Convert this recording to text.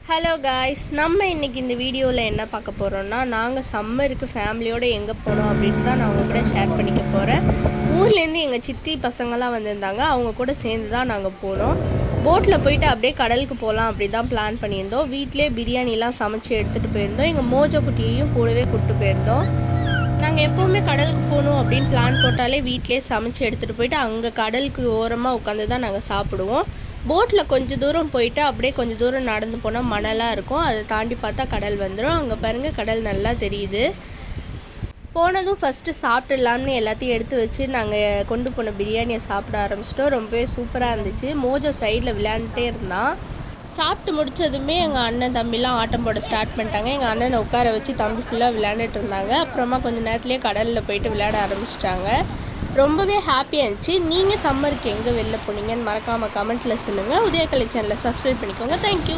Hello guys, நம்ம இன்றைக்கி இந்த வீடியோவில் என்ன பார்க்க போகிறோன்னா, நாங்கள் சம்மருக்கு ஃபேமிலியோடு எங்கே போனோம் அப்படின்ட்டு தான் நான் உங்கள் கூட ஷேர் பண்ணிக்க போகிறேன். ஊர்லேருந்து எங்கள் சித்தி பசங்கள்லாம் வந்திருந்தாங்க. அவங்க கூட சேர்ந்து தான் நாங்கள் போனோம். போட்டில் போயிட்டு அப்படியே கடலுக்கு போகலாம் அப்படி தான் பிளான் பண்ணியிருந்தோம். வீட்டிலே பிரியாணிலாம் சமைச்சு எடுத்துகிட்டு போயிருந்தோம். எங்கள் மோஜோ குட்டியையும் கூடவே கூப்பிட்டு போயிருந்தோம். நாங்கள் எப்போவுமே கடலுக்கு போகணும் அப்படின்னு பிளான் போட்டாலே வீட்டிலே சமைச்சு எடுத்துகிட்டு போயிட்டு அங்கே கடலுக்கு ஓரமாக உட்காந்து தான் நாங்கள் சாப்பிடுவோம். போட்டில் கொஞ்சம் தூரம் போயிட்டு அப்படியே கொஞ்சம் தூரம் நடந்து போனால் மணலாக இருக்கும். அதை தாண்டி பார்த்தா கடல் வந்துடும். அங்கே பாருங்கள், கடல் நல்லா தெரியுது. போனதும் ஃபஸ்ட்டு சாப்பிட்டுடலான்னு எல்லாத்தையும் எடுத்து வச்சு நாங்கள் கொண்டு போன பிரியாணியை சாப்பிட ஆரம்பிச்சிட்டோம். ரொம்பவே சூப்பராக இருந்துச்சு. மோஜோ சைடில் விளையாண்டுட்டே இருந்தான். சாப்பிட்டு முடித்ததுமே எங்கள் அண்ணன் தம்பிலாம் ஆட்டம் போட ஸ்டார்ட் பண்ணிட்டாங்க. எங்கள் அண்ணனை உட்கார வச்சு தம்பி ஃபுல்லாக விளையாண்டுட்டு இருந்தாங்க. அப்புறமா கொஞ்சம் நேரத்துலேயே கடலில் போயிட்டு விளையாட ஆரம்பிச்சிட்டாங்க. ரொம்பவே ஹாப்பியாக இருந்துச்சு. நீங்கள் சம்மருக்கு எங்கே வெளில போனீங்கன்னு மறக்காமல் கமெண்ட்டில் சொல்லுங்கள். உதயகலை சேனலை சப்ஸ்கிரைப் பண்ணிக்கோங்க. தேங்க்யூ.